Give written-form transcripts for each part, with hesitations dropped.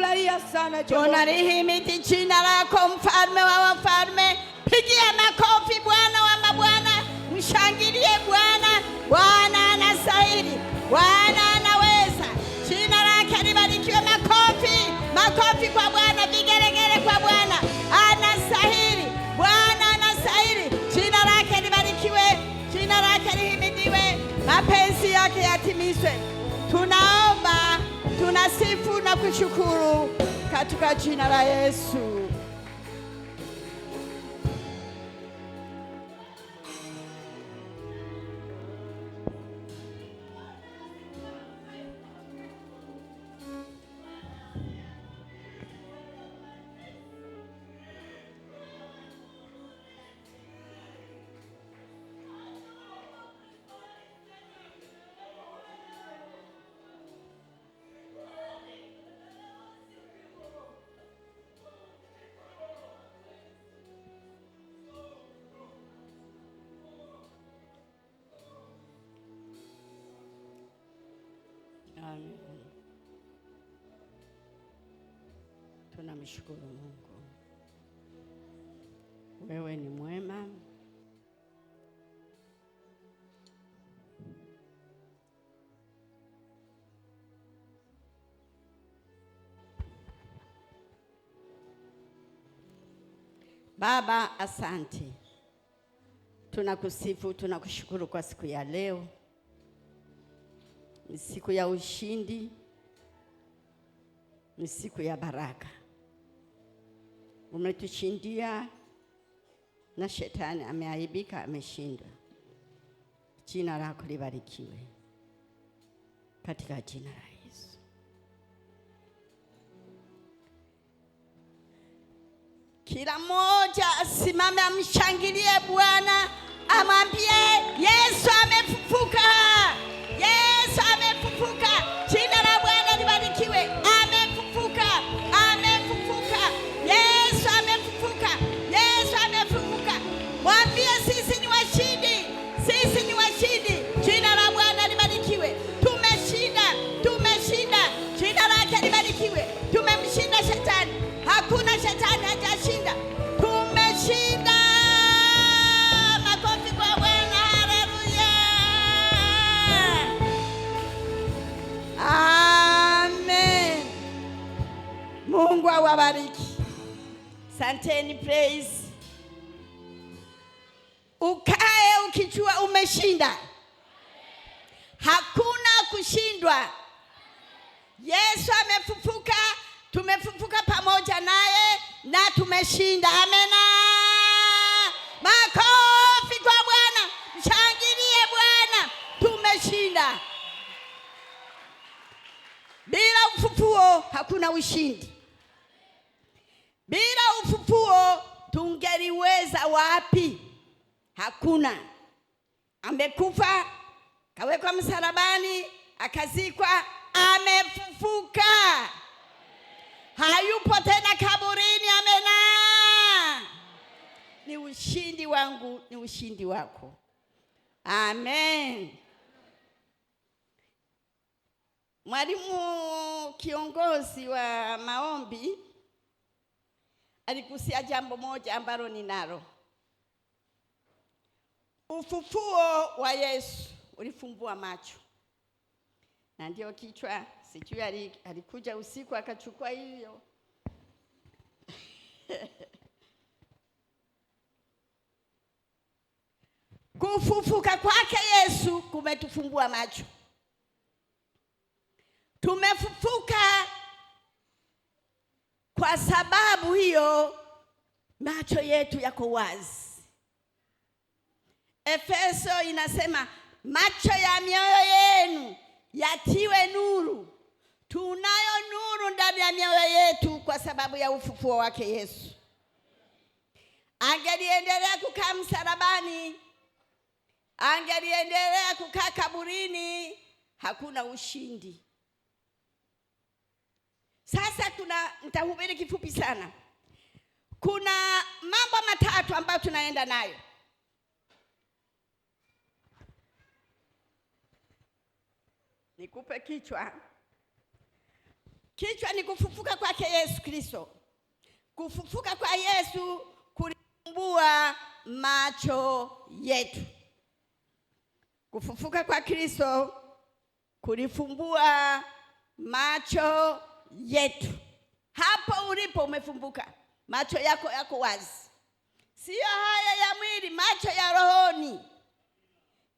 tunafurahia sana Jehova. Tunalihimidi jina lako mfalme wa wafalme. Pigia makofi Bwana wa mabwana. Mshangilie Bwana. Bwana anastahili. Bwana anaweza. Jina lake libarikiwe. Makofi. Makofi kwa Bwana. Vigelegele kwa Bwana. Anastahili. Bwana anastahili. Jina lake libarikiwe. Jina lake lihimidiwe. Mapenzi yake yatimizwe. Tunaomba, tunasifu na kushukuru katika jina la Yesu. Amen. Tunamshukuru Mungu. Wewe ni mwema. Baba, asante. Tunakusifu, tunakushukuru kwa siku ya leo. Ni siku ya ushindi, ni siku ya baraka. Umetushindia na shetani ameaibika, ameshindwa. Jina lako libarikiwe katika jina la Yesu. Kila mmoja asimame amshangilie Bwana, amwambie Yesu amefufuka. Yesu amefufuka. Jina la Bwana libarikiwe. Amefufuka. Amefufuka. Yesu amefufuka. Yesu amefufuka. Mwambie sisi ni washindi. Sisi ni washindi. Jina la Bwana libarikiwe. Tumeshinda. Tumeshinda. Jina lake libarikiwe. Tumemshinda shetani. Hakuna shetani hajashinda. Tumeshinda. Makofi kwa Bwana. Haleluya. Amen. Mungu awabariki. Santeni, praise. Ukae ukijua umeshinda. Hakuna kushindwa. Yesu amefufuka, tumefufuka pamoja naye na tumeshinda. Amena. Makofi kwa Bwana. Mshangilie Bwana. Tumeshinda. Bila ufufuo hakuna ushindi. Bila ufufuo tungeliweza wapi? Hakuna. Amekufa, kawekwa msalabani, akazikwa, amefufuka. Hayupo tena kaburini. Amena. Ni ushindi wangu, ni ushindi wako. Amen. Mwalimu kiongozi wa maombi alikusia jambo moja ambalo ninalo. Ufufuo wa Yesu ulifumbua macho. Na ndio kichwa, sijui alikuja usiku akachukua hiyo. Kufufuka kwake Yesu kumetufumbua macho. Tumefufuka kwa sababu hiyo macho yetu yako wazi. Efeso inasema macho ya mioyo yenu yatiwe nuru. Tunayo nuru ndani ya mioyo yetu kwa sababu ya ufufuo wake Yesu. Angeliendelea kukaa msalabani, angeliendelea kukaa kaburini, hakuna ushindi. Sasa nitahubiri kifupi sana. Kuna mambo matatu ambayo tunaenda nayo. Nikupe kichwa. Kichwa ni kufufuka kwake Kufufuka kwa Yesu kulifumbua macho yetu. Kufufuka kwa Kristo kulifumbua macho yetu. Hapo ulipo umefumbuka, macho yako yako wazi. Sio haya ya mwili, macho ya rohoni.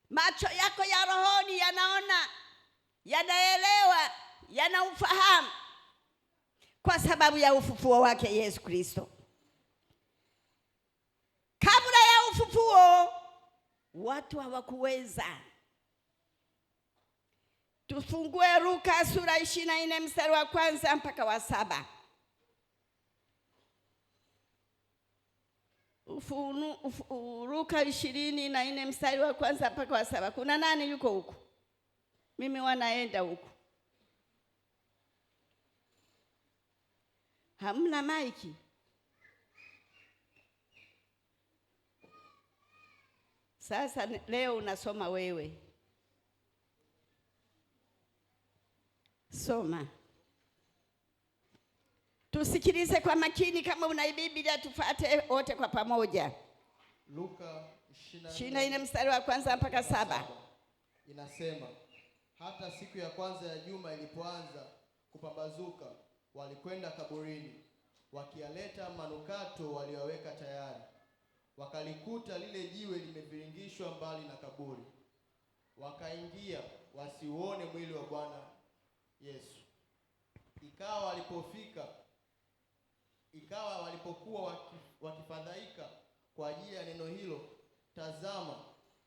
Macho yako ya rohoni yanaona, yanaelewa, yanaufahamu kwa sababu ya ufufuo wake Yesu Kristo. Kabla ya ufufuo watu hawakuweza. Tufungue Luka sura 24 mstari wa 1 mpaka wa 7. Luka 24 mstari wa 1 mpaka wa 7. Kuna nani yuko huko? Mimi wanaenda huko. Hamna maiki. Sasa leo unasoma wewe. Soma. Tusikilize kwa makini, kama una Biblia tufuate wote kwa pamoja. Luka 24 mstari wa 1 mpaka 7. Inasema, hata siku ya kwanza ya juma ilipoanza kupambazuka, walikwenda kaburini, wakiyaleta manukato waliyoweka tayari. Wakalikuta lile jiwe limeviringishwa mbali na kaburi. Wakaingia wasiuone mwili wa Bwana Yesu. Ikawa walipokuwa wakifadhaika kwa ajili ya neno hilo, tazama,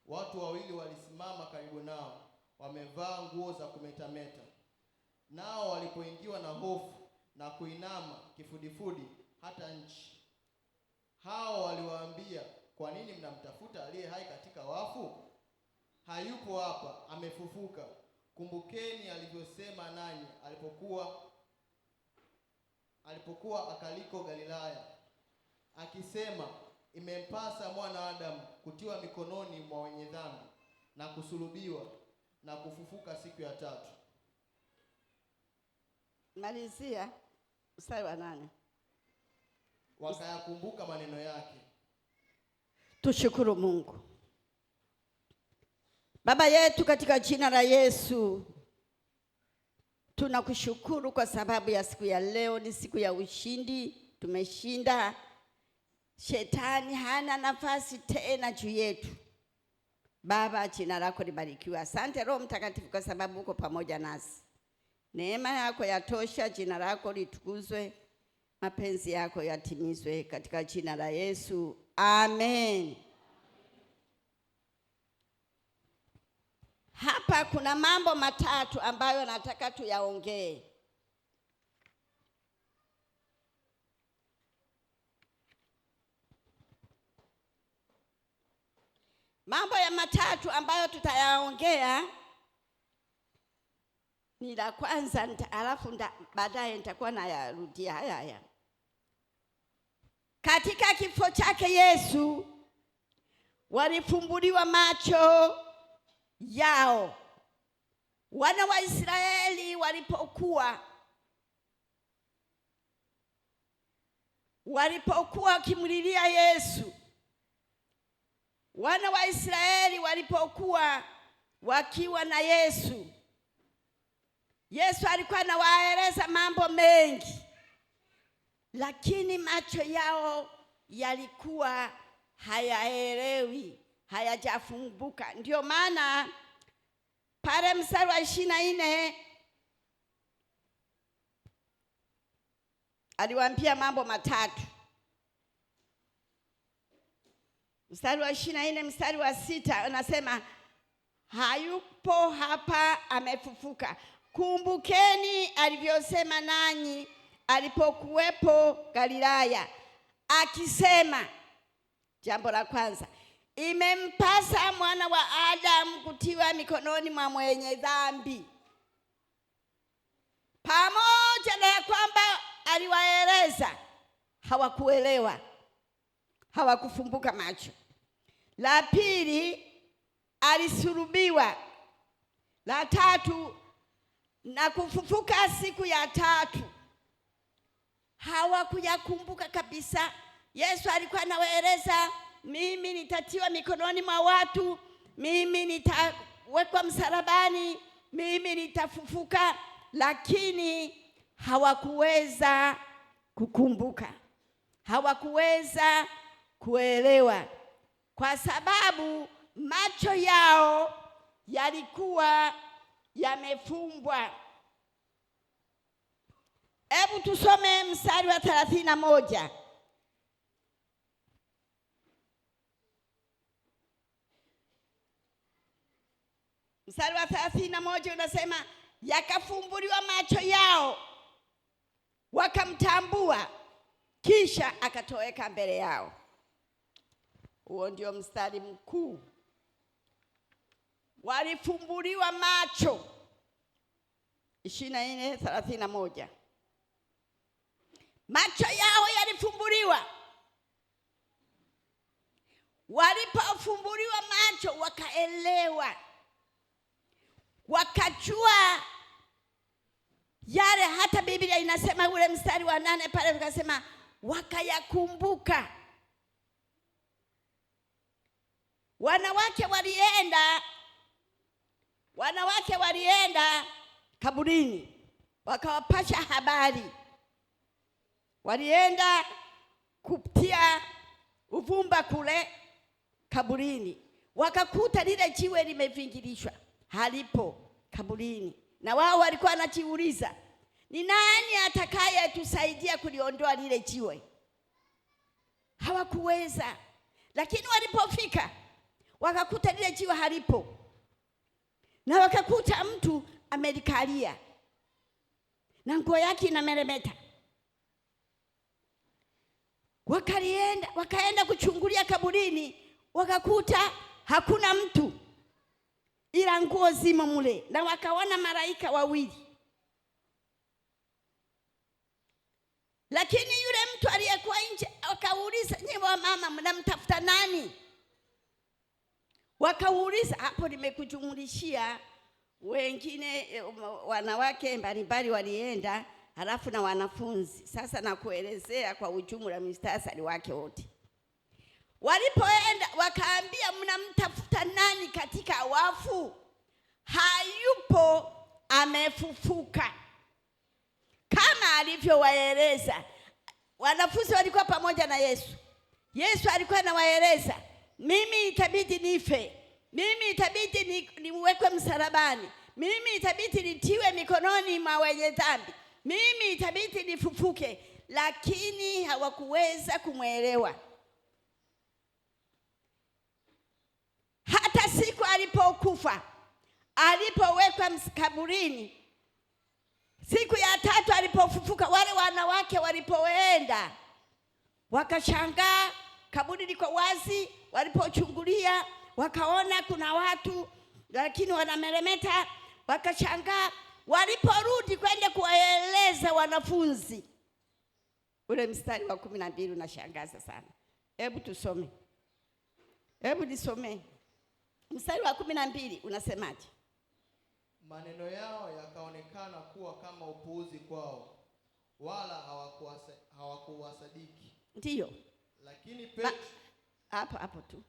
watu wawili walisimama karibu nao, wamevaa nguo za kumetameta. Nao walipoingiwa na hofu na kuinama kifudifudi hata nchi, hao waliwaambia, kwa nini mnamtafuta aliye hai katika wafu? Hayupo hapa, amefufuka. Kumbukeni alivyosema nanyi alipokuwa akaliko Galilaya, akisema, imempasa mwana wa Adamu kutiwa mikononi mwa wenye dhambi na kusulubiwa na kufufuka siku ya tatu. Malizia mstari wa 8. Wakayakumbuka maneno yake. Tushukuru Mungu. Baba yetu, katika jina la Yesu tunakushukuru kwa sababu ya siku ya leo. Ni siku ya ushindi, tumeshinda. Shetani hana nafasi tena juu yetu. Baba, jina lako libarikiwe. Asante Roho Mtakatifu kwa sababu uko pamoja nasi. Neema yako yatosha, jina lako litukuzwe, mapenzi yako yatimizwe katika jina la Yesu. Amen. Hapa kuna mambo matatu ambayo nataka tuyaongee. Mambo ya matatu ambayo tutayaongea ni la kwanza, alafu baadaye nitakuwa nayarudia haya. Katika kifo chake Yesu walifumbuliwa macho yao. Wana wa Israeli walipokuwa wakimlilia Yesu, wana wa Israeli walipokuwa wakiwa na Yesu, Yesu alikuwa anawaeleza mambo mengi, lakini macho yao yalikuwa hayaelewi, hayajafumbuka. Ndio maana pale mstari wa 24 aliwaambia mambo matatu. Mstari wa 24 mstari wa 6 anasema, hayupo hapa, amefufuka. Kumbukeni alivyosema nanyi alipokuwepo Galilaya, akisema, jambo la kwanza, imempasa mwana wa Adamu kutiwa mikononi mwa mwenye dhambi. Pamoja na kwamba aliwaeleza, hawakuelewa, hawakufumbuka macho. La pili, alisulubiwa. La tatu, na kufufuka siku ya tatu. hawakuyakumbuka kabisa. Yesu alikuwa anawaeleza, mimi nitatiwa mikononi mwa watu, mimi nitawekwa msalabani, mimi nitafufuka, lakini hawakuweza kukumbuka, hawakuweza kuelewa, kwa sababu macho yao yalikuwa yamefumbwa. Hebu tusome mstari wa 31. Mstari wa 31 unasema, yakafumbuliwa macho yao wakamtambua, kisha akatoweka mbele yao. Huo ndio mstari mkuu. Walifumbuliwa macho. 24:31. Macho yao yalifumbuliwa. Walipofumbuliwa macho wakaelewa, wakajua yale. Hata Biblia inasema ule mstari wa 8 pale, tukasema wakayakumbuka. Wanawake walienda kaburini, wakawapasha habari. Walienda kupitia uvumba kule kaburini, wakakuta lile jiwe limevingirishwa, halipo kaburini. Na wao walikuwa wanajiuliza, ni nani atakaye tusaidia kuliondoa lile jiwe? Hawakuweza. Lakini walipofika wakakuta lile jiwe halipo, na wakakuta mtu amelikalia na nguo yake inameremeta. Wakaenda kuchungulia kaburini, wakakuta hakuna mtu, ila nguo zimo mule, na wakaona malaika wawili. Lakini yule mtu aliyekuwa nje akauliza, nyinyi mama mnamtafuta nani? Wakauliza, hapo nimekujumulishia wengine wanawake mbalimbali walienda, halafu na wanafunzi. Sasa nakuelezea kwa ujumla mustasari wake wote. Walipoenda wakaambia, mnamtafuta nani katika wafu? Hayupo, amefufuka. Kama alivyowaeleza. Wanafunzi walikuwa pamoja na Yesu. Yesu alikuwa anawaeleza, mimi itabidi nife, mimi itabidi niwekwe msalabani, mimi itabidi nitiwe mikononi mwa wenye dhambi, mimi itabidi nifufuke. Lakini hawakuweza kumwelewa. Hata siku alipokufa, alipowekwa kaburini, siku ya 3 alipofufuka, wale wanawake walipoenda wakashangaa, kaburi liko wazi. Walipochungulia wakaona kuna watu lakini wanameremeta, wakashangaa. Waliporudi kwenda kuwaeleza wanafunzi, ule mstari wa 12 unashangaza sana. Hebu tusome, hebu nisome mstari wa 12 unasemaje? Maneno yao yakaonekana kuwa kama upuuzi kwao, wala hawakuwasadiki. Ndiyo. Lakini Petro, hapo tu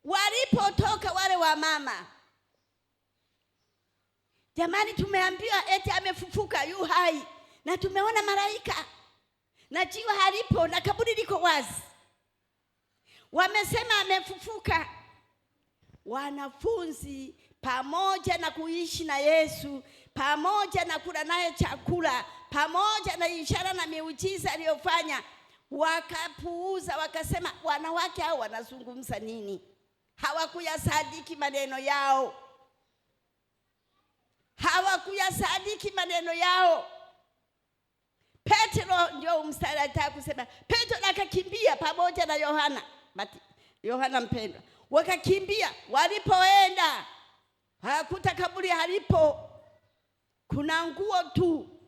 walipotoka wale wa mama, jamani, tumeambiwa eti amefufuka, yu hai, na tumeona malaika, na jiwe halipo, na kaburi liko wazi. Wamesema amefufuka. Wanafunzi pamoja na kuishi na Yesu, pamoja na kula naye chakula, pamoja na ishara na miujiza aliyofanya, wakapuuza, wakasema, wanawake hao wanazungumza nini? Hawakuyasadiki maneno yao. Hawakuyasadiki maneno yao. Petro ndio mstari alitaka kusema. Petro akakimbia pamoja na Yohana mpendwa. Wakakimbia, walipoenda hakuta kaburi halipo, kuna nguo tu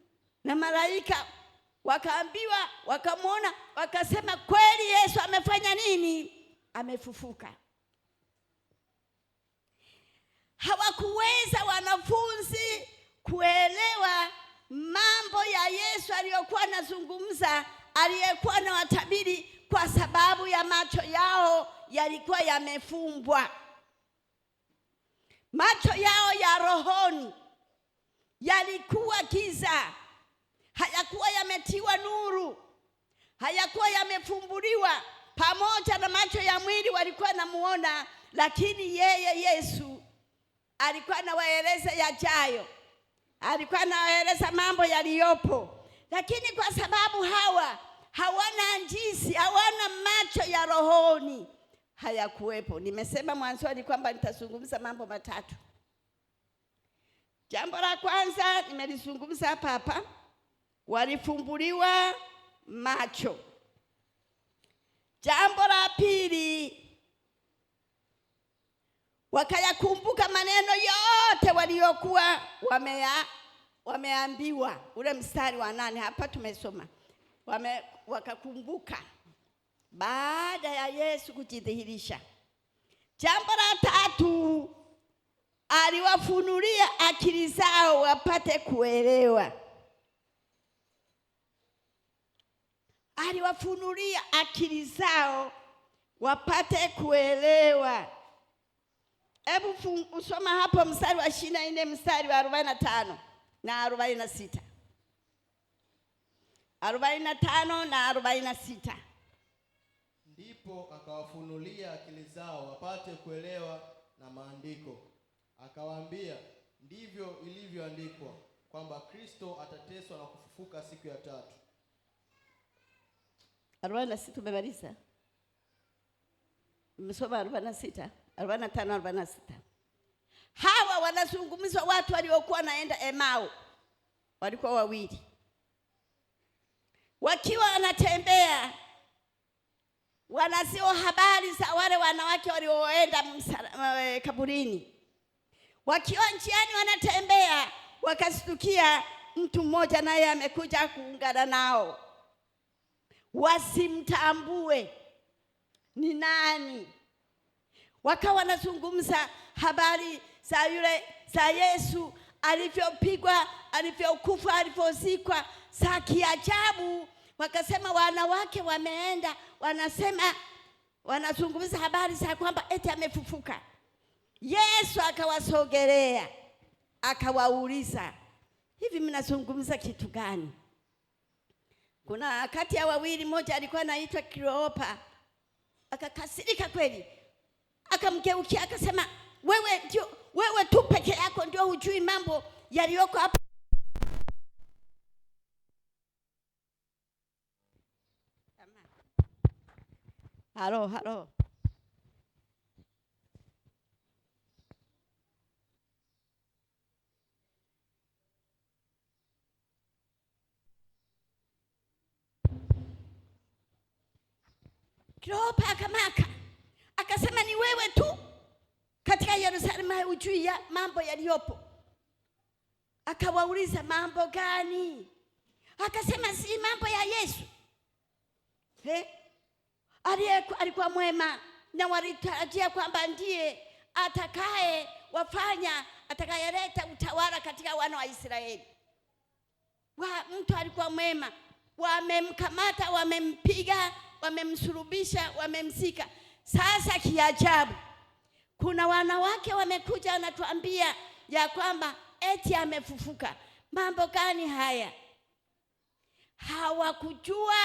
na malaika. Wakaambiwa, wakamwona, wakasema, kweli Yesu amefanya nini? Amefufuka. Hawakuweza wanafunzi kuelewa mambo ya Yesu aliyokuwa anazungumza, aliyekuwa na watabiri, kwa sababu ya macho yao yalikuwa yamefumbwa. Macho yao ya rohoni yalikuwa giza, hayakuwa yametiwa nuru, hayakuwa yamefumbuliwa. Pamoja na macho ya mwili walikuwa namuona, lakini yeye Yesu alikuwa anawaeleza yajayo, alikuwa anawaeleza mambo yaliyopo. Lakini kwa sababu hawana njisi, hawana macho ya rohoni, hayakuwepo. Nimesema mwanzoni kwamba nitazungumza mambo matatu. Jambo la kwanza nimelizungumza hapa, walifumbuliwa macho. Jambo la pili, wakayakumbuka maneno yote waliokuwa wameambiwa. Ule mstari wa 8 hapa tumesoma. Wakakumbuka baada ya Yesu kujidhihirisha. Jambo la tatu, aliwafunulia akili zao wapate kuelewa. Aliwafunulia akili zao wapate kuelewa. Hebu usoma hapo mstari wa 24, mstari wa 45 na 46. 45 na 46. Ndipo akawafunulia akili zao wapate kuelewa na maandiko. Akawaambia, ndivyo ilivyoandikwa kwamba Kristo atateswa na kufufuka siku ya tatu. 46 umemaliza? Umesoma 46, 45, 46. Hawa wanazungumzwa watu waliokuwa naenda Emau. Walikuwa wawili. Wakiwa wanatembea, wanazio habari za wale wanawake walioenda kaburini. Wakiwa njiani wanatembea, wakastukia mtu mmoja naye amekuja kuungana nao. Wasimtambue ni nani. Wakawa wanazungumza habari za Yesu, alivyopigwa, alivyokufa, alivyozikwa, za kiajabu. Wakasema wanawake wameenda, wanazungumza habari za kwamba eti amefufuka. Yesu akawasogelea, akawauliza, hivi mnazungumza kitu gani? Kuna kati ya wawili, mmoja alikuwa anaitwa Kleopa. Akakasirika kweli, akamgeukia akasema, wewe tu peke yako ndio hujui mambo yaliyoko hapa. Halo. Kleopa akamaka, akasema ni wewe tu katika Yerusalemu hujui ya mambo yaliyopo. Akawauliza, mambo gani? Akasema si mambo ya Yesu. Alikuwa mwema na walitarajia kwamba ndiye atakayeleta utawala katika wana wa Israeli. Mtu alikuwa mwema, wamemkamata, wamempiga, wamemsulubisha, wamemsika. Sasa kiajabu, kuna wanawake wamekuja wanatuambia ya kwamba eti amefufuka. Mambo gani haya? Hawakujua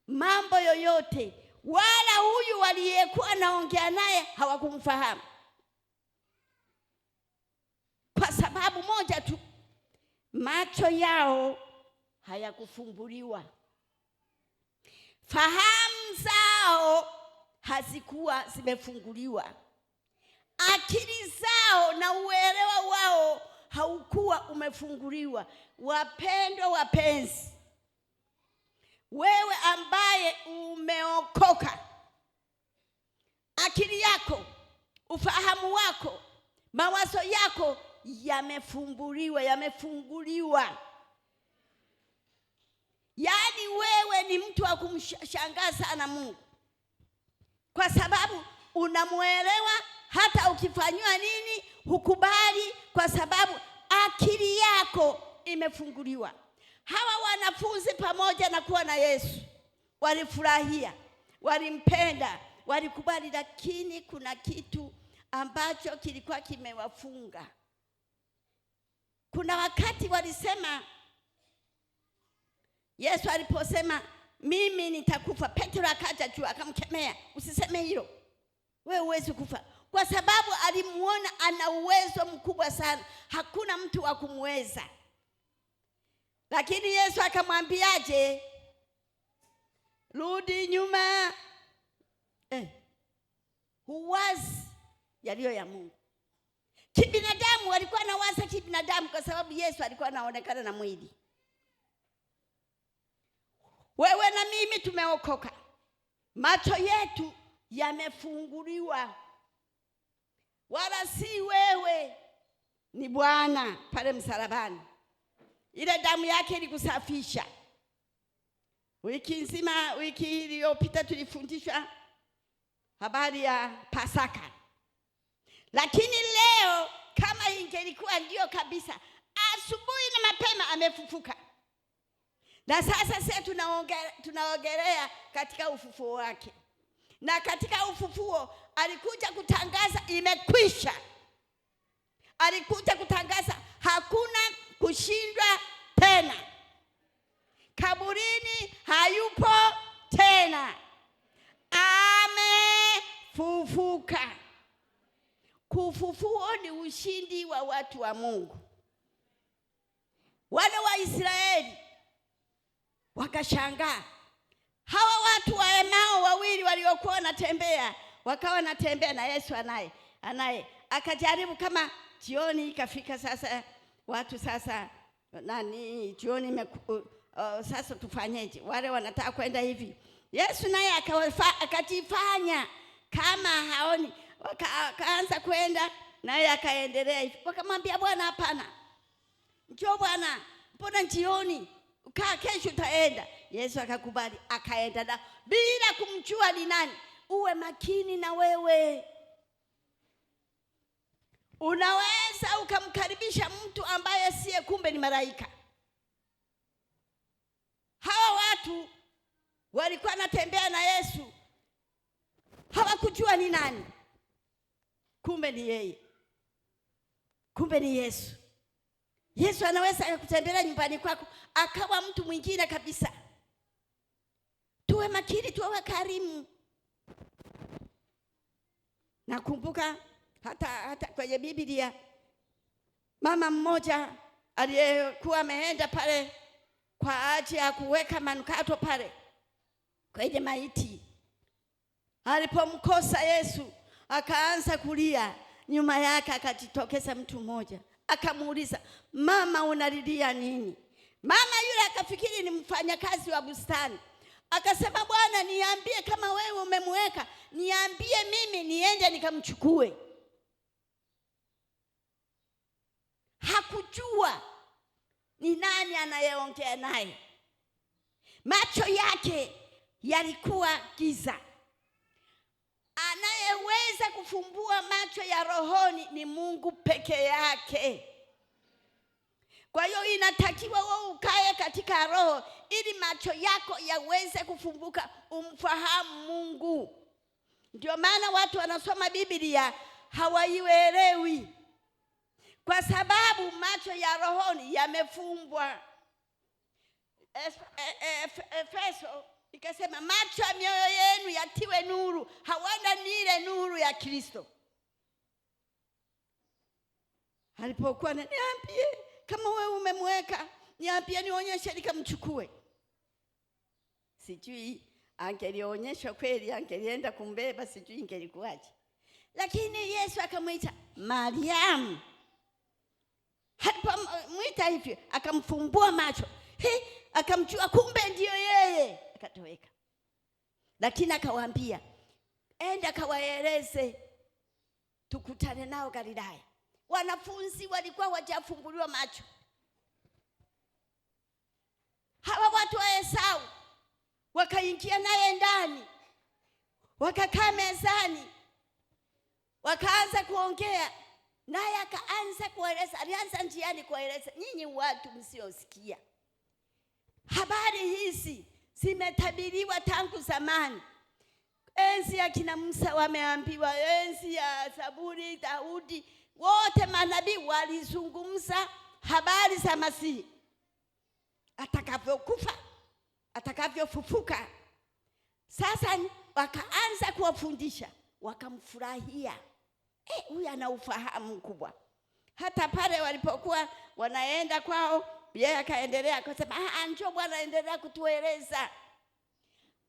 mambo yoyote, wala huyu waliyekuwa naongea naye hawakumfahamu. Kwa sababu moja tu, macho yao hayakufumbuliwa. Fahamu zao hazikuwa zimefunguliwa. Akili zao na uelewa wao haukuwa umefunguliwa. Wapendwa wapenzi, wewe ambaye umeokoka, akili yako, ufahamu wako, mawazo yako yamefunguliwa. Yaani wewe ni mtu wa kumshangaza sana Mungu, kwa sababu unamuelewa. Hata ukifanywa nini hukubali, kwa sababu akili yako imefunguliwa. Hawa wanafunzi pamoja na kuwa na Yesu walifurahia, walimpenda, walikubali, lakini kuna kitu ambacho kilikuwa kimewafunga. Kuna wakati walisema, Yesu aliposema mimi nitakufa, Petro akaja juu akamkemea, usiseme hilo, wewe huwezi kufa, kwa sababu alimuona ana uwezo mkubwa sana, hakuna mtu wa kumweza. Lakini Yesu akamwambiaje? Rudi nyuma, huwazi yaliyo ya Mungu. Kibinadamu walikuwa na waza kibinadamu, kwa sababu Yesu alikuwa anaonekana na mwili. Wewe na mimi tumeokoka, macho yetu yamefunguliwa, wala si wewe, ni Bwana pale msalabani. Ile damu yake ilikusafisha. Wiki nzima, wiki iliyopita tulifundishwa habari ya Pasaka. Lakini leo kama ingelikuwa ndio kabisa, asubuhi na mapema amefufuka. Na sasa sisi tunaogelea katika ufufuo wake. Na katika ufufuo alikuja kutangaza imekwisha. Alikuja kutangaza hakuna kushindwa tena. Kaburini hayupo tena. Amefufuka. Kufufuo ni ushindi wa watu wa Mungu. Wana wa Israeli wakashangaa. Hawa watu wa Emau wawili waliokuwa wanatembea, wakawa wanatembea na Yesu anaye akajaribu, kama jioni ikafika sasa, watu sasa jioni sasa tufanyeje? Wale wanataka kwenda hivi. Yesu naye akajifanya kama haoni, akaanza kwenda naye akaendelea hivi. Wakamwambia, Bwana hapana, njoo Bwana, mbona jioni, kaa kesho utaenda. Yesu akakubali, akaenda na bila kumjua ni nani. Uwe makini na wewe. Unaweza ukamkaribisha mtu ambaye siye, kumbe ni malaika. Hawa watu walikuwa wanatembea na Yesu, hawakujua ni nani, kumbe ni yeye, kumbe ni Yesu. Yesu anaweza kutembelea nyumbani kwako akawa mtu mwingine kabisa. Tuwe makini, tuwe karimu. Nakumbuka hata kwenye Biblia, mama mmoja aliyekuwa ameenda pale kwa ajili ya kuweka manukato pale kwenye maiti. Alipomkosa Yesu akaanza kulia, nyuma yake akajitokeza mtu mmoja akamuuliza, mama unalilia nini? Mama yule akafikiri ni mfanyakazi wa bustani. Akasema, Bwana niambie kama wewe umemweka, niambie mimi niende nikamchukue. Hakujua ni nani anayeongea naye. Macho yake yalikuwa giza. Anayeweza kufumbua macho ya rohoni ni Mungu peke yake. Kwa hiyo inatakiwa wewe ukae katika roho ili macho yako yaweze kufumbuka, umfahamu Mungu. Ndio maana watu wanasoma Biblia hawaielewi, kwa sababu macho ya rohoni yamefumbwa. Efeso ikasema macho ya mioyo yenu yatiwe nuru. Hawana ni ile nuru ya Kristo. Alipokuwa niambie kama wewe umemweka, niambie nionyeshe nikamchukue. Sijui angelionyeshwa kweli, angelienda kumbeba, sijui ingelikuwaje. Lakini Yesu akamwita Mariamu. Alipomwita hivyo akamfumbua macho. Akamjua kumbe ndio yeye, akatoweka. Lakini akawaambia, enda kawaeleze tukutane nao Galilaya. Wanafunzi walikuwa hawajafunguliwa macho. Hawa watu wa Esau wakaingia naye ndani, wakakaa mezani, wakaanza kuongea naye akaanza kueleza. Alianza njiani kueleza, nyinyi watu msiosikia, habari hizi zimetabiriwa tangu zamani. Enzi ya kina Musa wameambiwa, enzi ya Zaburi, Daudi, wote manabii walizungumza habari za Masihi, atakavyokufa, atakavyofufuka. Sasa wakaanza kuwafundisha, wakamfurahia. Huyu ana ufahamu mkubwa. Hata pale walipokuwa wanaenda kwao, yeye akaendelea akasema, njoo Bwana, endelea kutueleza.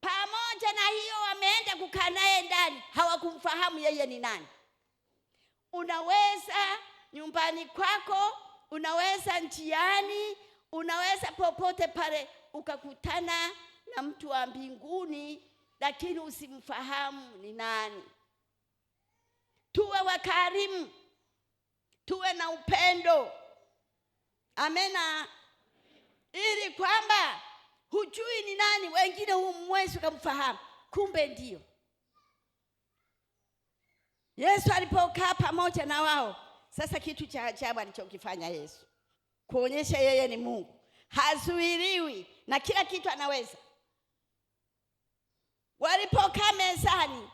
Pamoja na hiyo wameenda kukaa naye ndani, hawakumfahamu yeye ni nani. Unaweza nyumbani kwako, unaweza njiani, unaweza popote pale ukakutana na mtu wa mbinguni, lakini usimfahamu ni nani. Tuwe wakarimu, tuwe na upendo. Amena. Ili kwamba hujui ni nani, wengine humwezi kumfahamu, kumbe ndio. Yesu alipokaa pamoja na wao, sasa kitu cha ajabu alichokifanya Yesu, kuonyesha yeye ni Mungu, hazuiliwi na kila kitu anaweza. Walipokaa mezani,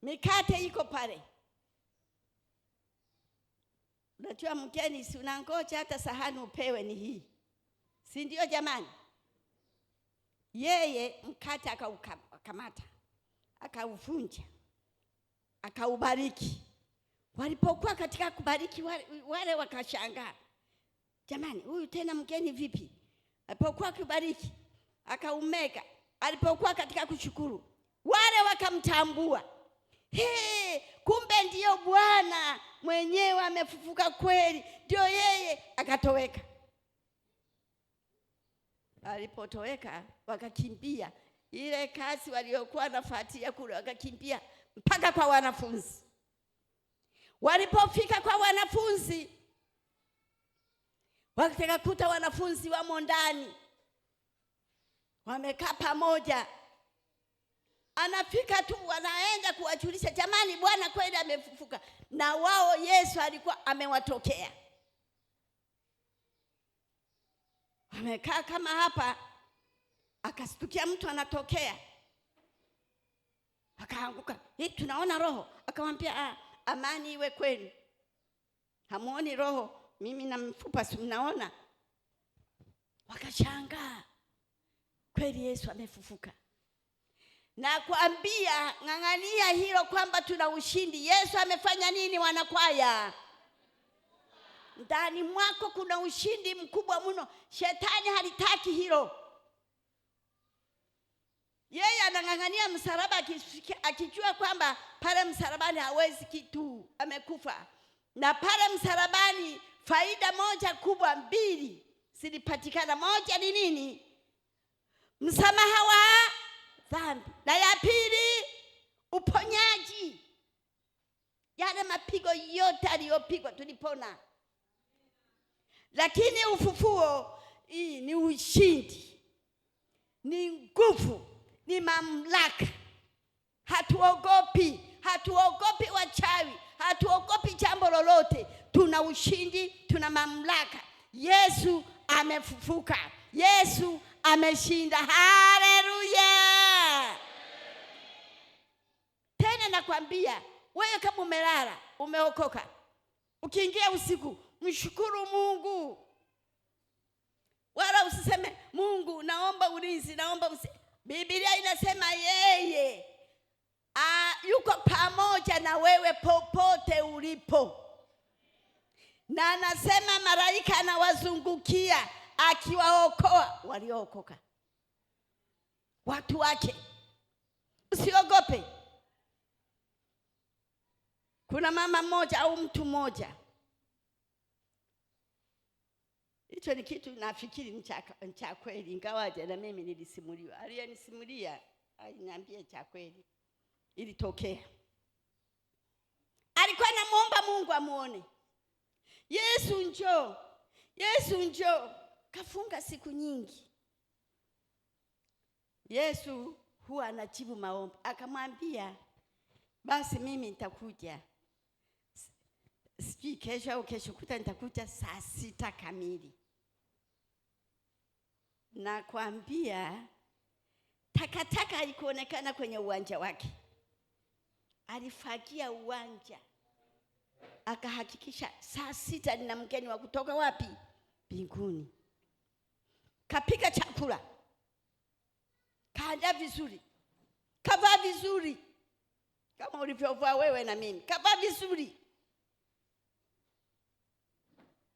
mikate iko pale. Unajua mgeni si unangoja hata sahani upewe ni hii, si ndio jamani? Yeye mkate akaukamata, akauvunja, akaubariki. Walipokuwa katika kubariki, wale wakashangaa, jamani, huyu tena mgeni vipi? Alipokuwa kubariki akaumega, alipokuwa katika kushukuru, wale wakamtambua, kumbe ndio Bwana mwenyewe amefufuka kweli, ndio yeye. Akatoweka. Alipotoweka wakakimbia, ile kazi waliokuwa nafuatia kule, wakakimbia mpaka kwa wanafunzi. Walipofika kwa wanafunzi, wakakuta wanafunzi wamo ndani, wamekaa pamoja. Anafika tu, wanaenda kuwajulisha, jamani, Bwana kweli amefufuka. Na wao Yesu alikuwa amewatokea. Wamekaa kama hapa, akastukia mtu anatokea, akaanguka, tunaona roho. Akamwambia, amani iwe kwenu, hamuoni roho, mimi na mfupa si mnaona? Wakashangaa, kweli Yesu amefufuka. Na kuambia, ng'ang'ania hilo kwamba tuna ushindi. Yesu amefanya nini wanakwaya? Ndani mwako kuna ushindi mkubwa mno. Shetani halitaki hilo. Yeye anang'ang'ania msalaba, akijua kwamba pale msalabani hawezi kitu, amekufa. Na pale msalabani faida moja kubwa, mbili zilipatikana. Moja ni nini? Msamaha wa dhambi, na ya pili uponyaji. Yale mapigo yote aliyopigwa tulipona. Lakini ufufuo hii ni ushindi, ni nguvu, ni mamlaka. Hatuogopi, hatuogopi wachawi, hatuogopi jambo lolote. Tuna ushindi, tuna mamlaka. Yesu amefufuka, Yesu ameshinda. Haleluya! Tena nakwambia, wewe kama umelala, umeokoka, ukiingia usiku, mshukuru Mungu. Wala usiseme, Mungu naomba ulinzi, naomba Biblia inasema yeye yuko pamoja na wewe popote ulipo. Na anasema malaika anawazungukia akiwaokoa waliookoka, watu wake. Usiogope. Kuna mama mmoja au mtu mmoja, hicho ni kitu nafikiri ni cha kweli, ingawaje na mimi nilisimuliwa. Aliyenisimulia aliniambia cha kweli, ilitokea. Alikuwa anamuomba Mungu amuone. Yesu njoo, Yesu njoo. Kafunga siku nyingi. Yesu huwa anajibu maombi. Akamwambia, basi mimi nitakuja sijui kesho au kesho kuta nitakuja saa 6 kamili. Na kuambia takataka ilikuonekana kwenye uwanja wake. Alifagia uwanja. Akahakikisha saa 6 nina mgeni wa kutoka wapi? Mbinguni. Kapika chakula. Kaandaa vizuri. Kavaa vizuri. Kama ulivyovaa wewe na mimi. Kavaa vizuri.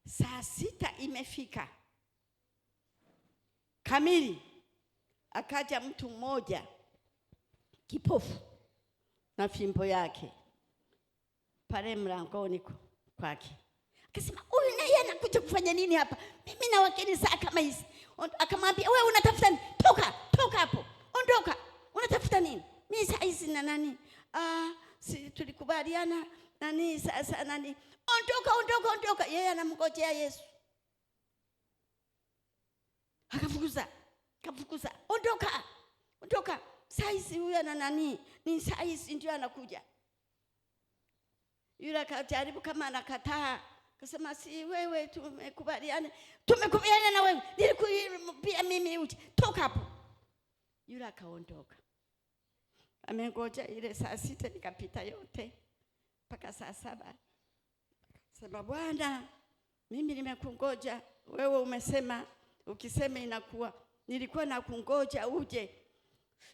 Saa 6 imefika kamili, akaja mtu mmoja kipofu na fimbo yake pale mlangoni kwake. Akasema, huyu naye anakuja kufanya nini hapa? Mimi na wageni saa kama hizi. Akamwambia, wewe unatafuta nini? Toka hapo. Ondoka. Unatafuta nini? Mimi saa hizi na nani? Si tulikubaliana nani sasa nani? Ondoka. Yeye anamngojea Yesu. Akafukuza. Ondoka. Saa hizi huyu ana nani? Ni saa hizi ndio anakuja. Yule akajaribu kama anakataa. Akasema, si wewe tumekubaliana na wewe. Nilikuambia mimi uje. Toka hapo. Yule akaondoka. Amengoja ile saa 6 ikapita yote mpaka saa 7. Sema, Bwana, mimi nimekungoja. Wewe umesema, ukisema inakuwa. Nilikuwa nakungoja uje.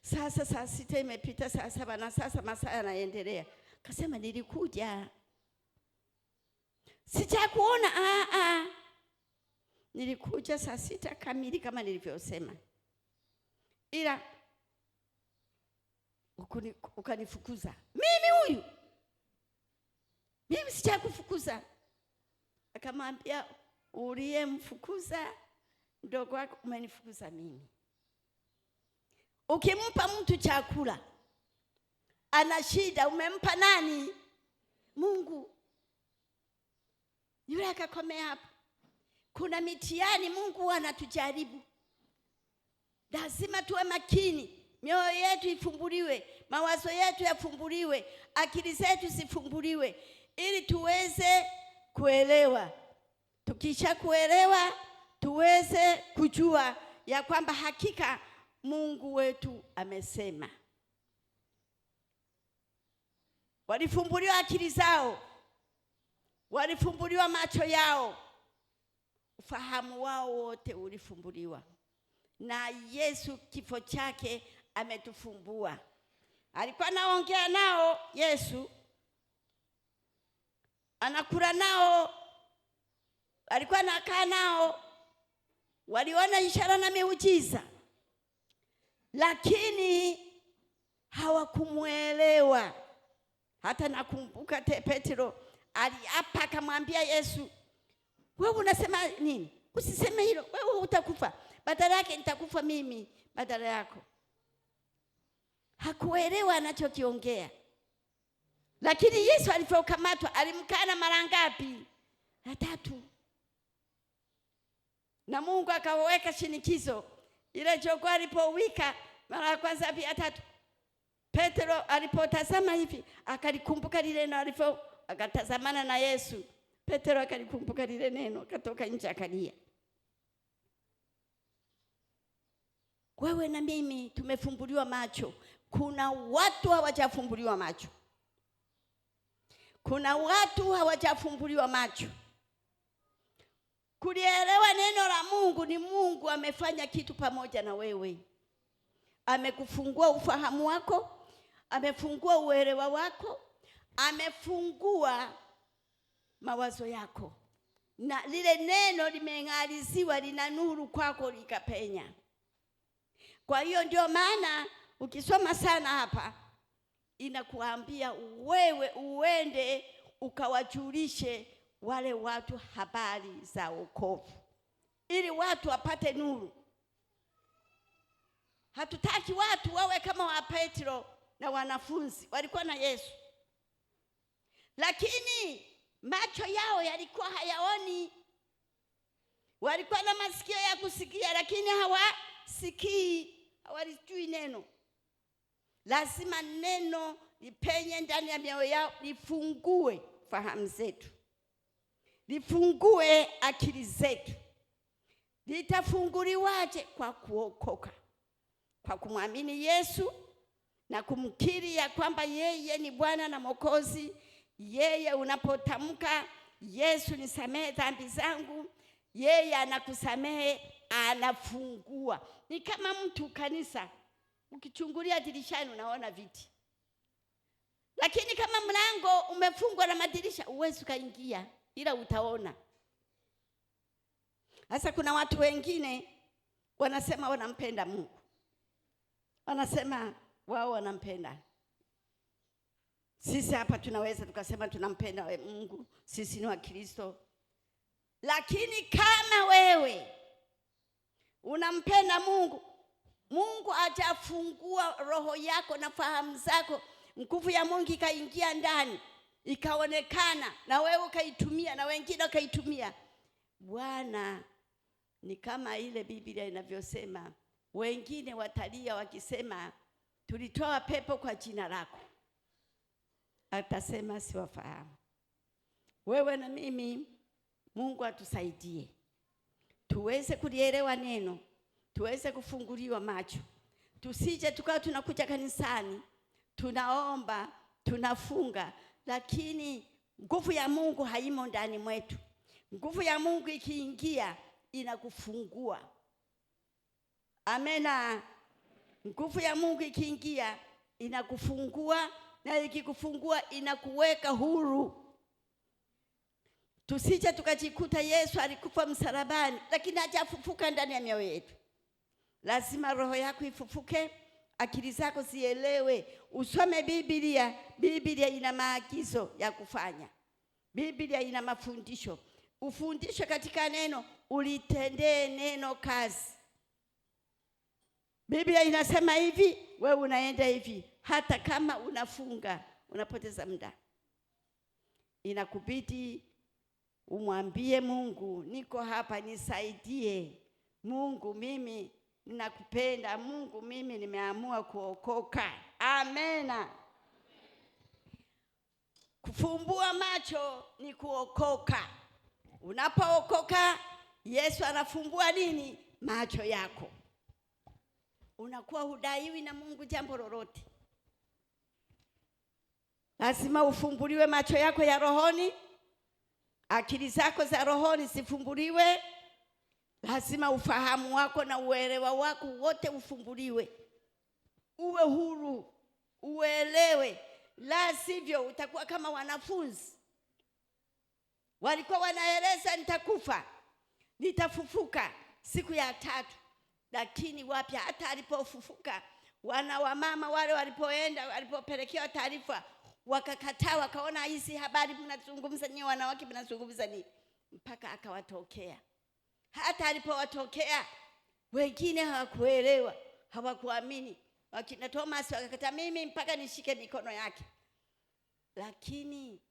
Sasa saa 6 imepita, saa 7 na sasa masaa yanaendelea. Akasema, nilikuja. Sijakuona. Nilikuja saa 6 kamili kama nilivyosema. Ila ukanifukuza. Mimi sijakufukuza. Akamwambia, uliyemfukuza ndogo wako, umenifukuza mimi. Ukimpa mtu chakula ana shida, umempa nani? Mungu. Yule akakomea hapo. Kuna mitihani Mungu anatujaribu. Lazima tuwe makini. Mioyo yetu ifumbuliwe, mawazo yetu yafumbuliwe, akili zetu zifumbuliwe ili tuweze kuelewa. Tukisha kuelewa tuweze kujua ya kwamba hakika Mungu wetu amesema. Walifumbuliwa akili zao. Walifumbuliwa macho yao. Ufahamu wao wote ulifumbuliwa. Na Yesu kifo chake ametufumbua. Alikuwa anaongea nao Yesu. Anakula nao. Alikuwa anakaa nao. Waliona ishara na miujiza. Lakini hawakumuelewa. Hata nakumbuka Petro aliapa akamwambia Yesu, wewe unasema nini? Usiseme hilo. Wewe utakufa. Badala yake nitakufa mimi badala yako. Hakuelewa anachokiongea. Lakini Yesu alipokamatwa alimkana mara ngapi? 3. Na Mungu akaweka shinikizo. Ile jogoo alipowika mara ya kwanza pia 3. Petro alipotazama hivi akalikumbuka lile neno, alipo akatazamana na Yesu. Petro akalikumbuka lile neno, akatoka nje akalia. Wewe na mimi tumefumbuliwa macho. Kuna watu hawajafumbuliwa macho. Kuna watu hawajafumbuliwa macho. Kulielewa neno la Mungu ni Mungu amefanya kitu pamoja na wewe. Amekufungua ufahamu wako, amefungua uelewa wako, amefungua mawazo yako. Na lile neno limeng'aliziwa, lina nuru kwako likapenya. Kwa hiyo ndio maana ukisoma sana hapa inakuambia wewe uende ukawajulishe wale watu habari za wokovu, ili watu wapate nuru. Hatutaki watu wawe kama wa Petro na wanafunzi walikuwa na Yesu, lakini macho yao yalikuwa hayaoni. Walikuwa na masikio ya kusikia lakini hawasikii, hawalijui neno. Lazima neno lipenye ndani ya mioyo yao, lifungue fahamu zetu. lifungue akili zetu. Litafunguliwaje? Kwa kuokoka, kwa kumwamini Yesu na kumkiri ya kwamba yeye ni Bwana na Mwokozi. Yeye unapotamka Yesu nisamehe dhambi zangu, yeye anakusamehe, anafungua. Ni kama mtu kanisa, ukichungulia dirishani unaona viti, lakini kama mlango umefungwa na madirisha uwezi ukaingia, ila utaona. Sasa kuna watu wengine wanasema wanampenda Mungu, wanasema wao wanampenda. Sisi hapa tunaweza tukasema tunampenda Mungu, sisi ni wa Kristo. Lakini kama wewe unampenda Mungu, Mungu atafungua roho yako na fahamu zako, nguvu ya Mungu ikaingia ndani, ikaonekana, na wewe ukaitumia na wengine wakaitumia. Bwana, ni kama ile Biblia inavyosema, wengine watalia wakisema tulitoa pepo kwa jina lako. Atasema siwafahamu. Wewe na mimi, Mungu atusaidie tuweze kulielewa neno, tuweze kufunguliwa macho. Tusije tukawa tunakuja kanisani, tunaomba, tunafunga, lakini nguvu ya Mungu haimo ndani mwetu. Nguvu ya Mungu ikiingia inakufungua. Amena. Nguvu ya Mungu ikiingia inakufungua, na ikikufungua inakuweka huru. Tusije tukajikuta Yesu alikufa msalabani lakini hajafufuka ndani ya mioyo yetu. Lazima roho yako ifufuke, akili zako zielewe, usome Biblia. Biblia ina maagizo ya kufanya. Biblia ina mafundisho. Ufundishe katika neno, ulitendee neno kazi. Biblia inasema hivi, wewe unaenda hivi. Hata kama unafunga, unapoteza muda, inakubidi umwambie Mungu, niko hapa, nisaidie. Mungu, mimi ninakupenda. Mungu, mimi nimeamua kuokoka. Amena. Kufumbua macho ni kuokoka. Unapookoka, Yesu anafumbua nini? Macho yako. Unakuwa hudaiwi na Mungu jambo lolote. Lazima ufumbuliwe macho yako ya rohoni, akili zako za rohoni zifumbuliwe. Lazima ufahamu wako na uelewa wako wote ufumbuliwe, uwe huru, uelewe. La sivyo utakuwa kama wanafunzi walikuwa wanaeleza, nitakufa, nitafufuka siku ya tatu. Lakini wapi, hata alipofufuka, wana wa mama wale walipopelekewa taarifa wakakataa, wakaona hizi habari mnazungumza nyinyi wanawake, mnazungumza nini? Mpaka akawatokea. Hata alipowatokea wengine hawakuelewa, hawakuamini. Wakina Thomas wakakataa, mimi mpaka nishike mikono yake. Lakini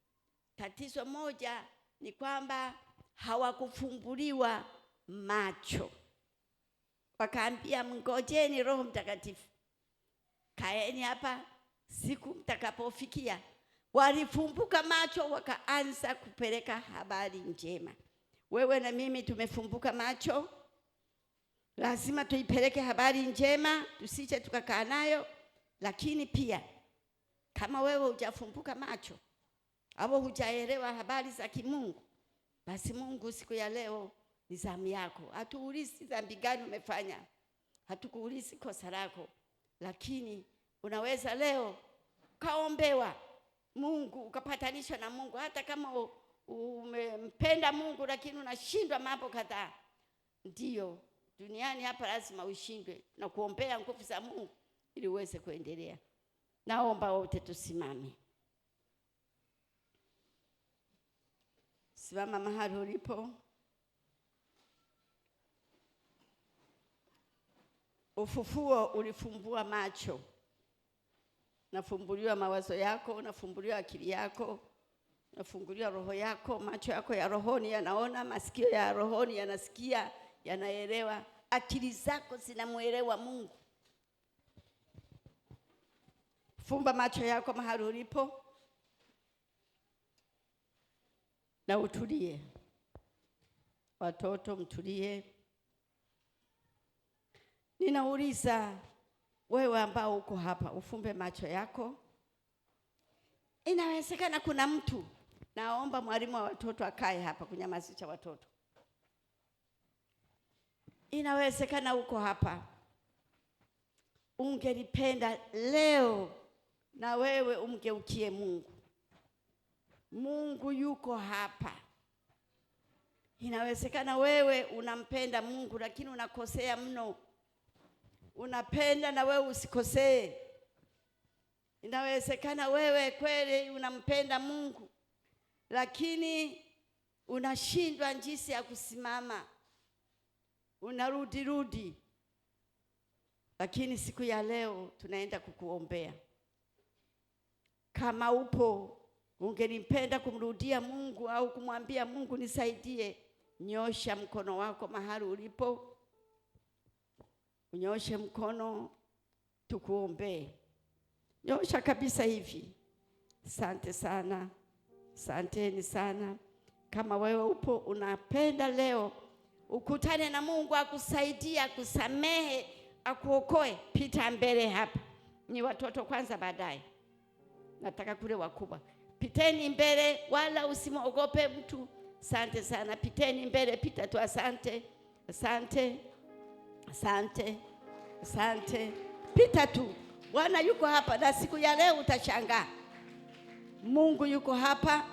tatizo moja ni kwamba hawakufumbuliwa macho. Wakaambia, mngojeni Roho Mtakatifu, kaeni hapa siku mtakapofikia. Walifumbuka macho, wakaanza kupeleka habari njema. Wewe na mimi tumefumbuka macho, lazima tuipeleke habari njema, tusije tukakaa nayo. Lakini pia kama wewe hujafumbuka macho au hujaelewa habari za kimungu, basi Mungu siku ya leo ni zamu yako. Hatuulizi dhambi gani umefanya, hatukuulizi kosa lako, lakini unaweza leo kaombewa Mungu, ukapatanishwa na Mungu. Hata kama umempenda Mungu lakini unashindwa mambo kadhaa, ndio duniani hapa lazima ushindwe na kuombea nguvu za Mungu ili uweze kuendelea. Naomba wote tusimame. Simama mahali ulipo. Ufufuo ulifumbua macho. Nafumbuliwa mawazo yako, nafumbuliwa akili yako, nafunguliwa roho yako. Macho yako ya rohoni yanaona, masikio ya rohoni yanasikia, yanaelewa. Akili zako zinamuelewa Mungu. Fumba macho yako mahali ulipo na utulie. Watoto mtulie. Ninauliza wewe ambao uko hapa, ufumbe macho yako. Inawezekana kuna mtu, naomba mwalimu wa watoto akae hapa kunyamazisha watoto. Inawezekana uko hapa, ungelipenda leo na wewe umgeukie Mungu. Mungu yuko hapa. Inawezekana wewe unampenda Mungu lakini unakosea mno. Unapenda na wewe usikosee. Inawezekana wewe kweli unampenda Mungu lakini unashindwa jinsi ya kusimama. Unarudi. Lakini siku ya leo tunaenda kukuombea. Kama upo ungelipenda kumrudia Mungu au kumwambia Mungu nisaidie, nyosha mkono wako mahali ulipo. Unyoshe mkono tukuombee. Nyosha kabisa hivi. Asante sana. Asanteni sana. Kama wewe upo unapenda leo ukutane na Mungu akusaidie, akusamehe, akuokoe, pita mbele hapa. Ni watoto kwanza baadaye. Nataka kule wakubwa. Piteni mbele wala usimwogope mtu. Asante sana. Piteni mbele, pita tu. Asante. Asante. Asante. Asante. Pita tu. Bwana yuko hapa na siku ya leo utashangaa. Mungu yuko hapa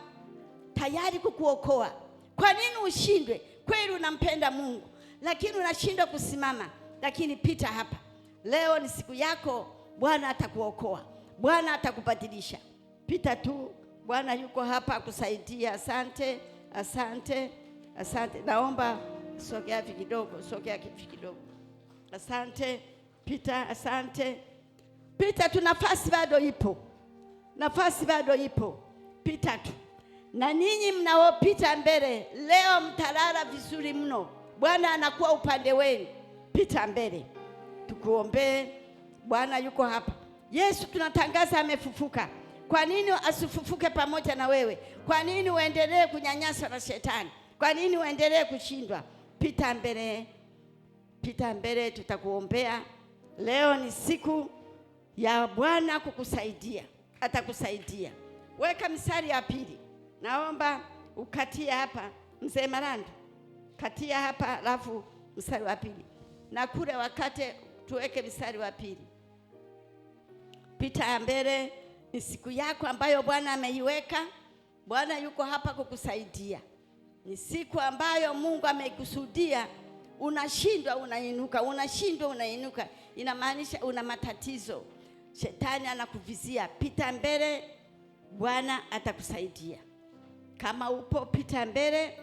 tayari kukuokoa. Kwa nini ushindwe? Kweli unampenda Mungu lakini unashindwa kusimama, lakini pita hapa. Leo ni siku yako, Bwana atakuokoa. Bwana atakubadilisha. Pita tu. Bwana yuko hapa kusaidia. Asante. Asante. Asante. Naomba sogea kidogo, sogea kidogo. Asante. Pita. Asante. Pita tu, nafasi bado ipo. Nafasi bado ipo. Pita tu. Na ninyi mnaopita mbele, leo mtalala vizuri mno. Bwana anakuwa upande wenu. Pita mbele. Tukuombee. Bwana yuko hapa. Yesu tunatangaza amefufuka. Kwa nini asifufuke pamoja na wewe? Kwa nini uendelee kunyanyaswa na shetani? Kwa nini uendelee kushindwa? Pita mbele. Pita mbele, tutakuombea. Leo ni siku ya Bwana kukusaidia. Atakusaidia. Weka mstari ya pili. Naomba ukatie hapa, Mzee Marando. Katia hapa alafu mstari wa pili. Na kule wakate tuweke mstari wa pili. Pita mbele, ni siku yako ambayo Bwana ameiweka. Bwana yuko hapa kukusaidia. Ni siku ambayo Mungu ameikusudia. Unashindwa unainuka, unashindwa unainuka. Inamaanisha una matatizo. Shetani anakuvizia. Pita mbele, Bwana atakusaidia. Kama upo pita mbele,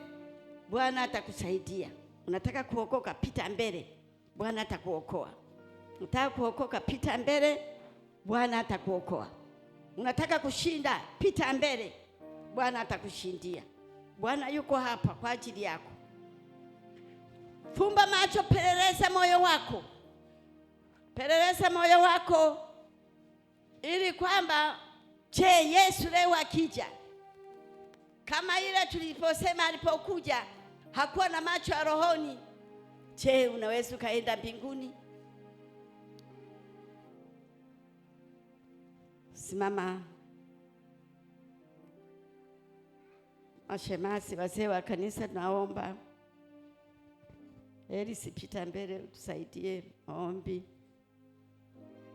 Bwana atakusaidia. Unataka kuokoka, pita mbele, Bwana atakuokoa. Unataka kuokoka, pita mbele, Bwana atakuokoa. Unataka kushinda, pita mbele, Bwana atakushindia. Bwana yuko hapa kwa ajili yako. Fumba macho, peleleza moyo wako. Peleleza moyo wako ili kwamba Yesu leo akija, kama ile tuliposema alipokuja hakuwa na macho ya rohoni, unaweza kaenda mbinguni? Simama. Mashemasi, wazee wa kanisa, tunaomba. Sipita mbele, tusaidie maombi.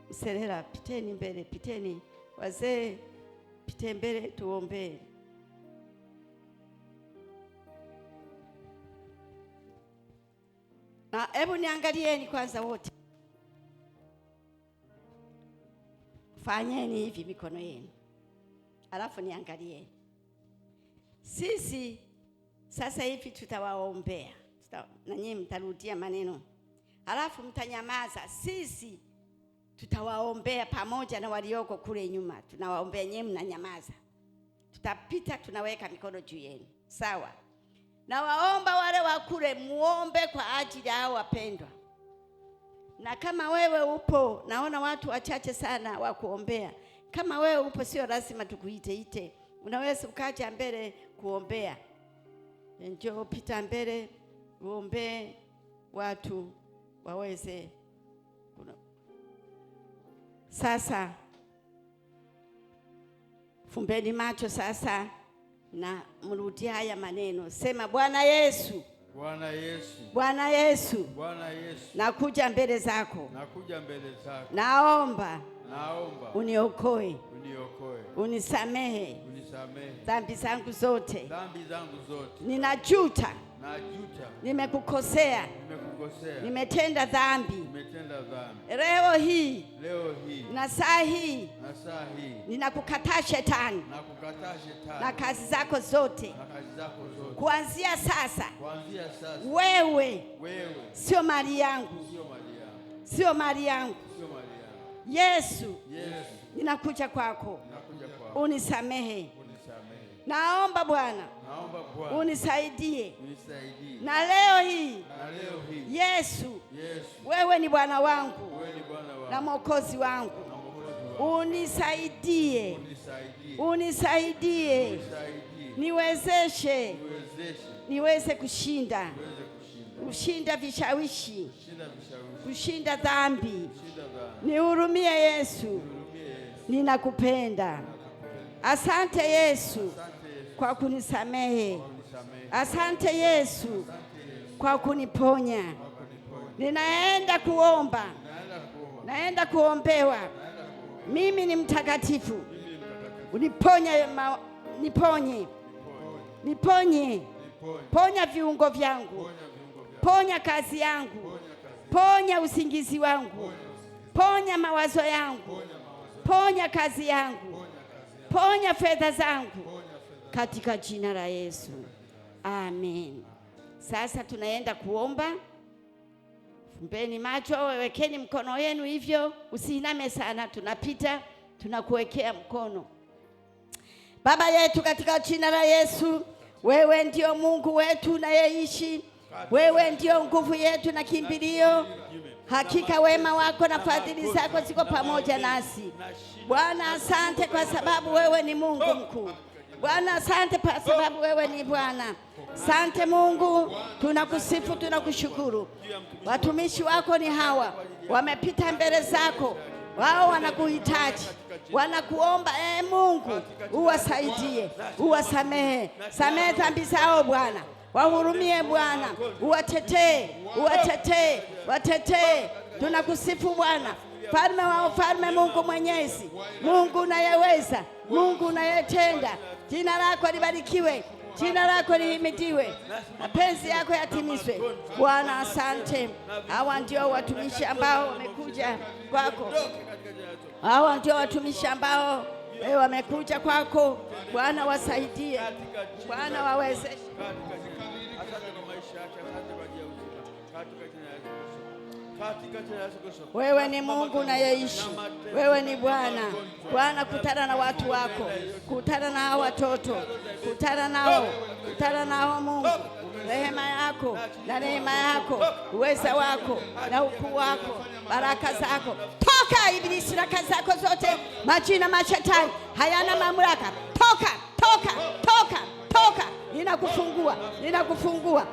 Mserera, piteni mbele, piteni. Wazee, pite mbele tuombe. Na hebu niangalieni kwanza wote. Fanyeni hivi mikono yenu. Alafu niangalieni. Sisi sasa hivi tutawaombea. Na nyinyi mtarudia maneno. Alafu mtanyamaza. Sisi tutawaombea pamoja na walioko kule nyuma. Tunawaombea, nyinyi mnanyamaza. Tutapita tunaweka mikono juu yenu. Sawa? Na waomba wale wa kule muombe kwa ajili yao wapendwa. Na kama wewe upo, naona watu wachache sana wa kuombea. Kama wewe upo, sio lazima tukuite. Unaweza ukaja mbele kuombea. Njoo pita mbele. uombe watu waweze sasa. Fumbeni macho sasa na mrudie haya maneno. Sema, Bwana Yesu, Bwana Yesu, Bwana Yesu, Bwana Yesu, nakuja mbele zako, nakuja mbele zako. naomba Uniokoe, unisamehe unisamehe dhambi zangu zote. Ninajuta, nimekukosea, nimetenda dhambi. Leo hii na saa hii ninakukataa shetani na kazi zako zote. Kuanzia sasa wewe sio mali yangu, sio mali yangu. Yesu, ninakuja kwako, unisamehe. Naomba Bwana unisaidie. Na leo hii Yesu, wewe ni Bwana wangu na Mwokozi wangu. Unisaidie, unisaidie, niwezeshe niweze kushinda vishawishi, kushinda dhambi. Nihurumie Yesu, ninakupenda. Asante Yesu kwa kunisamehe. Asante Yesu kwa kuniponya. Ninaenda kuomba, naenda kuombewa. Mimi ni mtakatifu. Uniponye, niponye. Ponya viungo vyangu, ponya kazi yangu, ponya usingizi wangu, ponya mawazo yangu, ponya kazi yangu, ponya fedha zangu, katika jina la Yesu, amen. Sasa tunaenda kuomba. Fumbeni macho, wekeni mkono yenu hivyo, usiiname sana. Tunapita, tunakuwekea mkono. Baba yetu, katika jina la Yesu, wewe ndio Mungu wetu unayeishi. Wewe ndio nguvu yetu na kimbilio. Hakika wema wako na fadhili zako ziko pamoja nasi. Bwana, asante kwa sababu wewe ni Mungu mkuu. Bwana, asante kwa sababu wewe ni Bwana. Asante Mungu, tunakusifu, tunakushukuru. Watumishi wako ni hawa, wamepita mbele zako. Wao wanakuhitaji, wanakuomba Mungu uwasaidie, uwasamehe. Samehe dhambi zao Bwana. Wahurumie Bwana, uwatetee, watetee. Tunakusifu Bwana, Mfalme wa ufalme, Mungu mwenyezi, Mungu unayeweza, Mungu unayetenda. Jina lako libarikiwe, jina lako lihimidiwe, mapenzi yako yatimizwe. Bwana, asante. Hawa ndio watumishi ambao wamekuja kwako. Hawa ndio watumishi ambao wamekuja kwako. Bwana, wasaidie. Bwana, wawezeshe. Wewe ni Mungu unayeishi. Wewe ni Bwana. Bwana, kutana na watu wako, kutana na hao watoto, kutana nao Mungu. Rehema yako na neema yako, uweza wako na ukuu wako, baraka zako. Toka ibilisi na kazi zako zote. Majina mashetani hayana mamlaka. Toka. Ninakufungua.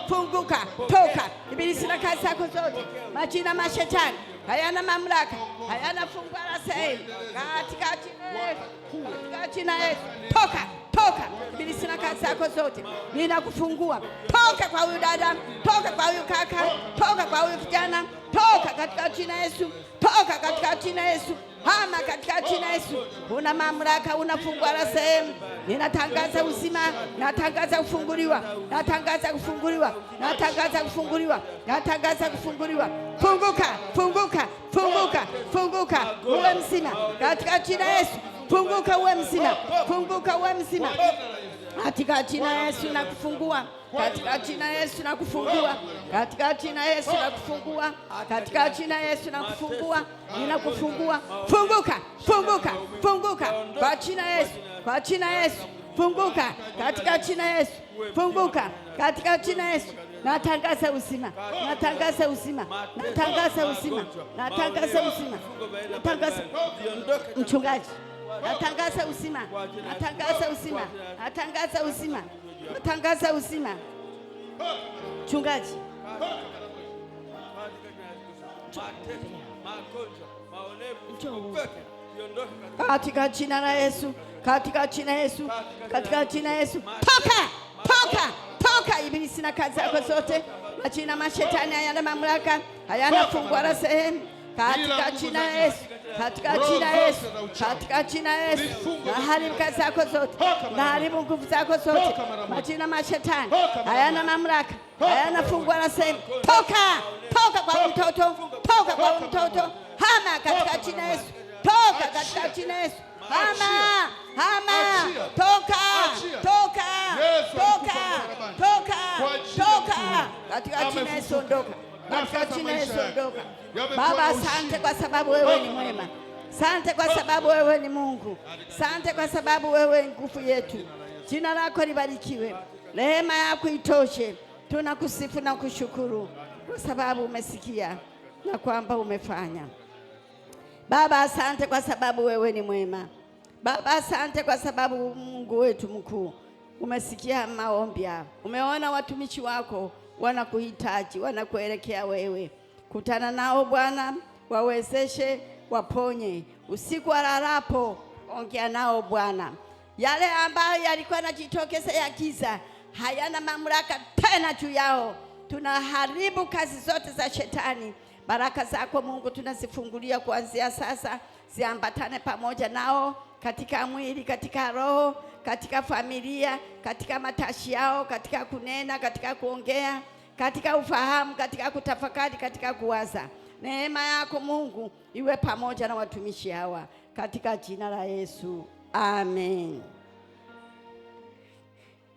Funguka. Toka ibilisi na kazi zako zote. Majina mashetani hayana mamlaka, hayana fungu la sehemu, katika jina la Yesu. Toka ibilisi na kazi zako zote. Ninakufungua. Toka kwa huyu dada, toka kwa huyu kaka, toka kwa huyu kijana. Toka katika jina la Yesu. Toka katika jina la Yesu. Hama katika jina la Yesu. Una mamlaka, una fungu la sehemu. Ninatangaza uzima, natangaza kufunguliwa, natangaza kufunguliwa. Funguka, uwe mzima katika jina la Yesu. Funguka uwe mzima. Katika jina la Yesu nakufungua. Katika jina la Yesu nakufungua. Katika jina la Yesu nakufungua. Katika jina la Yesu nakufungua. Ninakufungua. Funguka. Kwa jina la Yesu. Kwa jina la Yesu. Funguka. Katika jina la Yesu. Funguka. Katika jina la Yesu. Natangaza uzima. Mchungaji. Natangaza uzima. Tangaza uzima. Mchungaji. Katika jina la Yesu, katika jina la Yesu, katika jina la Yesu. Toka ibilisi na kazi zako zote. Majina mashetani hayana mamlaka, hayana fungu wala sehemu. Katika jina la Yesu, katika jina la Yesu, katika jina la Yesu. Na haribu kazi zako zote, na haribu nguvu zako zote. Majina mashetani hayana mamlaka, hayana fungu wala sehemu. Toka kwa mtoto, toka kwa mtoto. Hama katika jina la Yesu. Toka katika jina la Yesu. Hama. Toka katika jina la Yesu. Ondoka katika jina la Yesu. Ondoka. Baba, asante kwa sababu wewe ni mwema. Asante kwa sababu wewe ni Mungu. Asante kwa sababu wewe ni nguvu yetu. Jina lako libarikiwe. Rehema yako itoshe. Tunakusifu na kushukuru kwa sababu umesikia na kwamba umefanya. Baba, asante kwa sababu wewe ni mwema. Baba, asante kwa sababu Mungu wetu mkuu umesikia maombi yao. Umeona watumishi wako wanakuhitaji, wanakuelekea wewe. Kutana nao Bwana, wawezeshe, waponye. Usiku walalapo, ongea nao Bwana. Yale ambayo yalikuwa yanajitokeza ya giza hayana mamlaka tena juu yao. Tunaharibu kazi zote za shetani. Baraka zako Mungu tunazifungulia kuanzia sasa, ziambatane pamoja nao katika mwili, katika roho, katika familia, katika matashi yao, katika kunena, katika kuongea, katika ufahamu, katika kutafakari, katika kuwaza. Neema yako Mungu iwe pamoja na watumishi hawa katika jina la Yesu. Amen.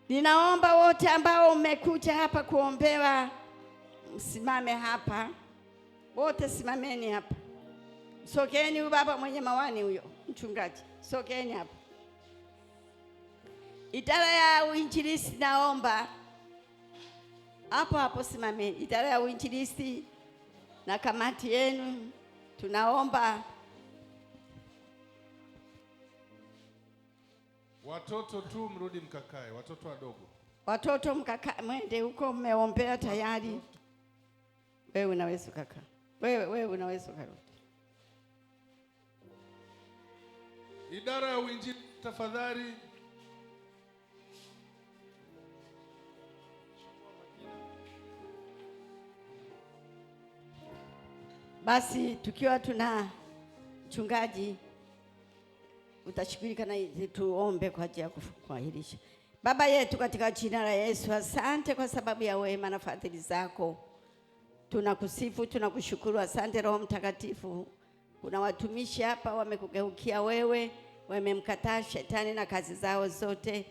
Ninaomba wote ambao umekuja hapa kuombewa msimame hapa. Wote simameni hapa. Sogeni huyu baba mwenye mawani huyo, mchungaji. Sogeni hapa. Idara ya uinjilisti naomba hapo simameni. Idara ya uinjilisti na kamati yenu tunaomba. Watoto tu mrudi mkakae, watoto wadogo. Watoto mkakae, mwende huko, mmeombea tayari. Wewe unaweza kaka. Wewe unaweza kaka. Idara ya uinjili tafadhali. Basi tukiwa tuna mchungaji utashughulika na tuombe kwa ajili ya kuahirisha. Baba yetu katika jina la Yesu, asante kwa sababu ya wema na fadhili zako. Tunakusifu, tunakushukuru. Asante Roho Mtakatifu. Kuna watumishi hapa wamekugeukia wewe, wamemkataa shetani na kazi zao zote,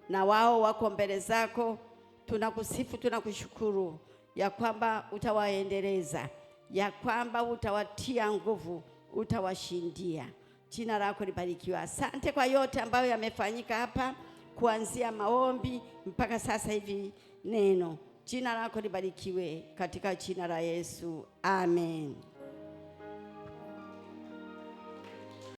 na wao wako mbele zako. Tunakusifu, tunakushukuru ya kwamba utawaendeleza, ya kwamba utawatia nguvu, utawashindia. Jina lako libarikiwe. Asante kwa yote ambayo yamefanyika hapa, kuanzia maombi mpaka sasa hivi neno. Jina lako libarikiwe katika jina la Yesu. Amen.